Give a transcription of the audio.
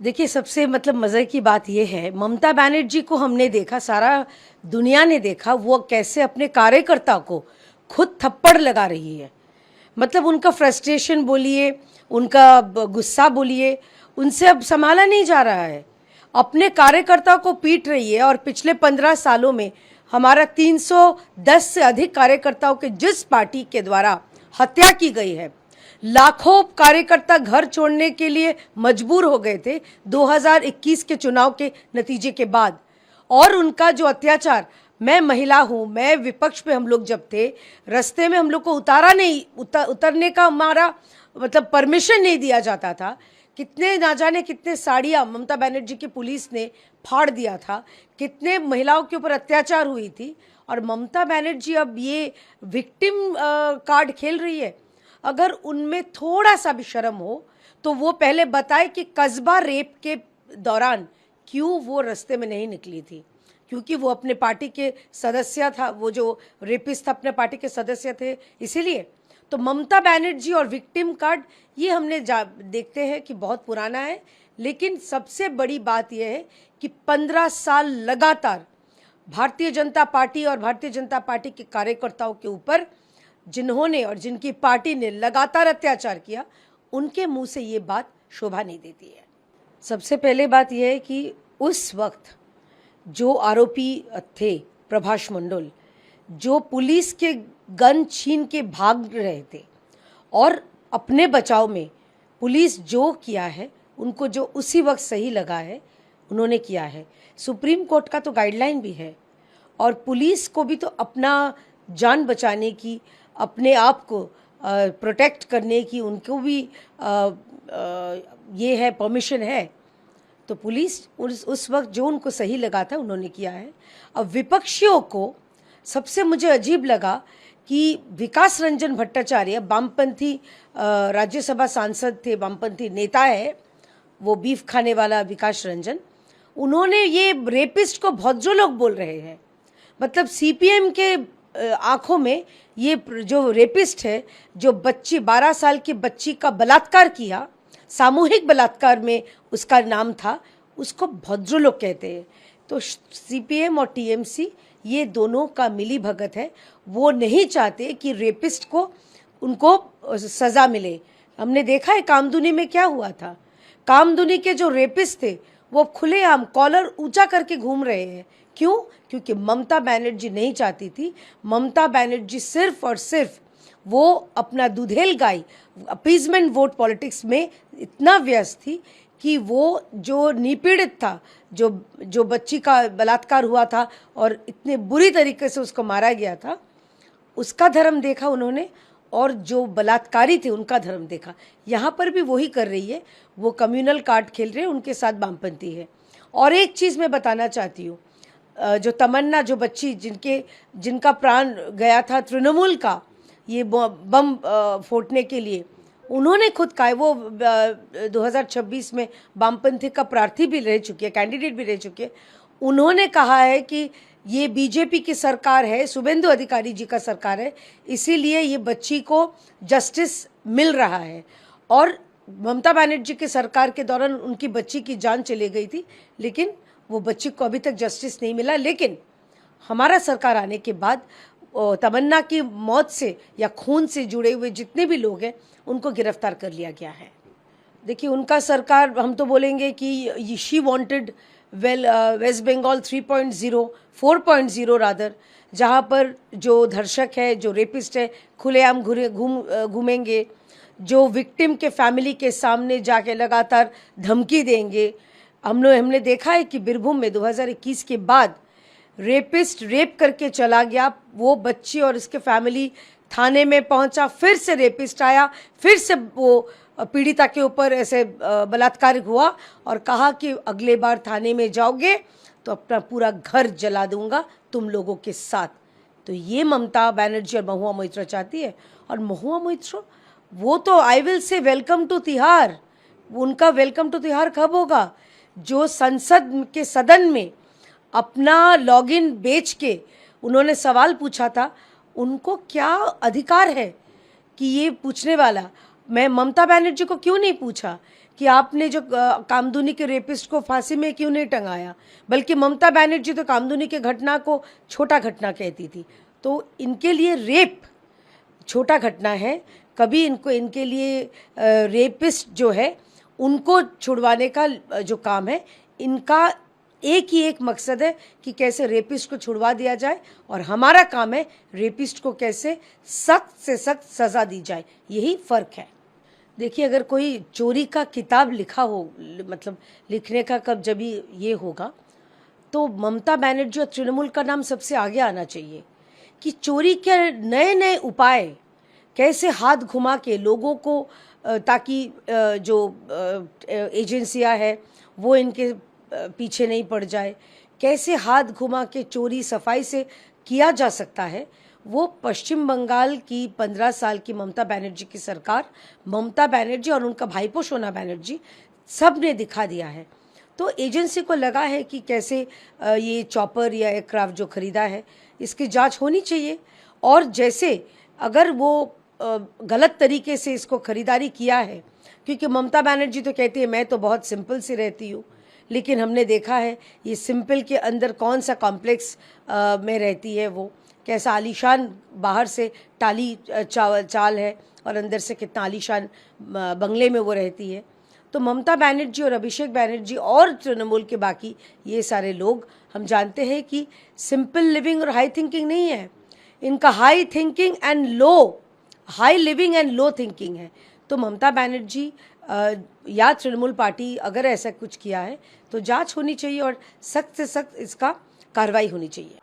देखिए, सबसे मतलब मज़े की बात ये है, ममता बनर्जी को हमने देखा, सारा दुनिया ने देखा वो कैसे अपने कार्यकर्ता को खुद थप्पड़ लगा रही है। मतलब उनका फ्रस्ट्रेशन बोलिए, उनका गुस्सा बोलिए, उनसे अब संभाला नहीं जा रहा है। अपने कार्यकर्ता को पीट रही है और पिछले 15 सालों में हमारा 310 से अधिक कार्यकर्ताओं के जिस पार्टी के द्वारा हत्या की गई है, लाखों कार्यकर्ता घर छोड़ने के लिए मजबूर हो गए थे 2021 के चुनाव के नतीजे के बाद। और उनका जो अत्याचार, मैं महिला हूं, मैं विपक्ष पे हम लोग जब थे, रास्ते में हम लोग को उतारा नहीं, उतरने का हमारा मतलब परमिशन नहीं दिया जाता था। कितने ना जाने कितने साड़ियाँ ममता बनर्जी की पुलिस ने फाड़ दिया था, कितने महिलाओं के ऊपर अत्याचार हुई थी। और ममता बनर्जी अब ये विक्टिम कार्ड खेल रही है। अगर उनमें थोड़ा सा भी शर्म हो तो वो पहले बताए कि कस्बा रेप के दौरान क्यों वो रास्ते में नहीं निकली थी, क्योंकि वो अपने पार्टी के सदस्य था, वो जो रेपिस्ट था अपने पार्टी के सदस्य थे, इसीलिए। तो ममता बनर्जी और विक्टिम कार्ड ये हमने देखते हैं कि बहुत पुराना है। लेकिन सबसे बड़ी बात यह है कि 15 साल लगातार भारतीय जनता पार्टी और भारतीय जनता पार्टी के कार्यकर्ताओं के ऊपर जिन्होंने और जिनकी पार्टी ने लगातार अत्याचार किया, उनके मुंह से ये बात शोभा नहीं देती है। सबसे पहले बात यह है कि उस वक्त जो आरोपी थे प्रभाष मंडल, जो पुलिस के गन छीन के भाग रहे थे, और अपने बचाव में पुलिस जो किया है उनको जो उसी वक्त सही लगा है उन्होंने किया है। सुप्रीम कोर्ट का तो गाइडलाइन भी है, और पुलिस को भी तो अपना जान बचाने की, अपने आप को प्रोटेक्ट करने की उनको भी ये है, परमिशन है। तो पुलिस उस वक्त जो उनको सही लगा था उन्होंने किया है। अब विपक्षियों को सबसे मुझे अजीब लगा कि विकास रंजन भट्टाचार्य, वामपंथी राज्यसभा सांसद थे, वामपंथी नेता है, वो बीफ खाने वाला विकास रंजन, उन्होंने ये रेपिस्ट को भद्र लोग बोल रहे हैं। मतलब सीपीएम के आंखों में ये जो रेपिस्ट है, जो बच्ची 12 साल की बच्ची का बलात्कार किया, सामूहिक बलात्कार में उसका नाम था, उसको भद्र लोग कहते हैं। तो सीपीएम और टीएमसी ये दोनों का मिली भगत है। वो नहीं चाहते कि रेपिस्ट को उनको सज़ा मिले। हमने देखा है कामदुनी में क्या हुआ था। कामदुनी के जो रेपिस्ट थे वो खुलेआम कॉलर ऊंचा करके घूम रहे हैं। क्यों? क्योंकि ममता बनर्जी नहीं चाहती थी। ममता बनर्जी सिर्फ और सिर्फ वो अपना दूधेल गाय अपीजमेंट वोट पॉलिटिक्स में इतना व्यस्त थी कि वो जो निपीड़ित था, जो बच्ची का बलात्कार हुआ था और इतने बुरी तरीके से उसको मारा गया था, उसका धर्म देखा उन्होंने, और जो बलात्कारी थे उनका धर्म देखा। यहाँ पर भी वही कर रही है, वो कम्युनल कार्ड खेल रहे हैं, उनके साथ वामपंथी है। और एक चीज़ मैं बताना चाहती हूँ, जो तमन्ना, जो बच्ची जिनका प्राण गया था तृणमूल का ये बम फोड़ने के लिए, उन्होंने खुद कहा, वो 2026 में वामपंथी का प्रार्थी भी रह चुकी है, कैंडिडेट भी रह चुके हैं। उन्होंने कहा है कि ये बीजेपी की सरकार है, शुभेंदु अधिकारी जी का सरकार है, इसीलिए ये बच्ची को जस्टिस मिल रहा है। और ममता बनर्जी की सरकार के दौरान उनकी बच्ची की जान चली गई थी, लेकिन वो बच्ची को अभी तक जस्टिस नहीं मिला। लेकिन हमारा सरकार आने के बाद तमन्ना की मौत से या खून से जुड़े हुए जितने भी लोग हैं उनको गिरफ्तार कर लिया गया है। देखिए, उनका सरकार, हम तो बोलेंगे कि she wanted West Bengal 3.0 4.0 rather, जहाँ पर जो धर्षक है, जो रेपिस्ट है, खुलेआम घूमेंगे, जो विक्टिम के फैमिली के सामने जाके लगातार धमकी देंगे। हमने देखा है कि बीरभूम में 2021 के बाद रेपिस्ट रेप करके चला गया, वो बच्ची और उसके फैमिली थाने में पहुंचा, फिर से रेपिस्ट आया, फिर से वो पीड़िता के ऊपर ऐसे बलात्कार हुआ और कहा कि अगले बार थाने में जाओगे तो अपना पूरा घर जला दूंगा तुम लोगों के साथ। तो ये ममता बनर्जी और महुआ मोइत्रा चाहती है। और महुआ मोइत्रा वो तो I will say welcome to Tihar. उनका वेलकम टू तिहार कब होगा? जो संसद के सदन में अपना लॉगिन बेच के उन्होंने सवाल पूछा था, उनको क्या अधिकार है कि ये पूछने वाला? मैं ममता बनर्जी को क्यों नहीं पूछा कि आपने जो कामदुनी के रेपिस्ट को फांसी में क्यों नहीं टंगाया, बल्कि ममता बनर्जी तो कामदुनी के घटना को छोटा घटना कहती थी। तो इनके लिए रेप छोटा घटना है, कभी इनके लिए रेपिस्ट जो है उनको छुड़वाने का जो काम है, इनका एक ही एक मकसद है कि कैसे रेपिस्ट को छुड़वा दिया जाए, और हमारा काम है रेपिस्ट को कैसे सख्त से सख्त सज़ा दी जाए। यही फ़र्क है। देखिए, अगर कोई चोरी का किताब लिखा हो, मतलब लिखने का कब जब ये होगा, तो ममता बनर्जी और तृणमूल का नाम सबसे आगे आना चाहिए कि चोरी के नए नए उपाय कैसे हाथ घुमा के लोगों को, ताकि जो एजेंसियां हैं वो इनके पीछे नहीं पड़ जाए, कैसे हाथ घुमा के चोरी सफाई से किया जा सकता है, वो पश्चिम बंगाल की 15 साल की ममता बनर्जी की सरकार, ममता बनर्जी और उनका भाईपो सोना बनर्जी, सब ने दिखा दिया है। तो एजेंसी को लगा है कि कैसे ये चॉपर या एयरक्राफ्ट जो खरीदा है इसकी जांच होनी चाहिए, और जैसे अगर वो गलत तरीके से इसको खरीदारी किया है, क्योंकि ममता बनर्जी तो कहती है मैं तो बहुत सिंपल सी रहती हूँ, लेकिन हमने देखा है ये सिंपल के अंदर कौन सा कॉम्प्लेक्स में रहती है, वो कैसा आलीशान बाहर से टाली चाल है और अंदर से कितना आलीशान बंगले में वो रहती है। तो ममता बनर्जी और अभिषेक बनर्जी और तृणमूल के बाकी ये सारे लोग, हम जानते हैं कि सिंपल लिविंग और हाई थिंकिंग नहीं है, इनका high thinking and low, high living and low thinking है। तो ममता बनर्जी या तृणमूल पार्टी अगर ऐसा कुछ किया है तो जांच होनी चाहिए और सख्त से सख्त इसका कार्रवाई होनी चाहिए।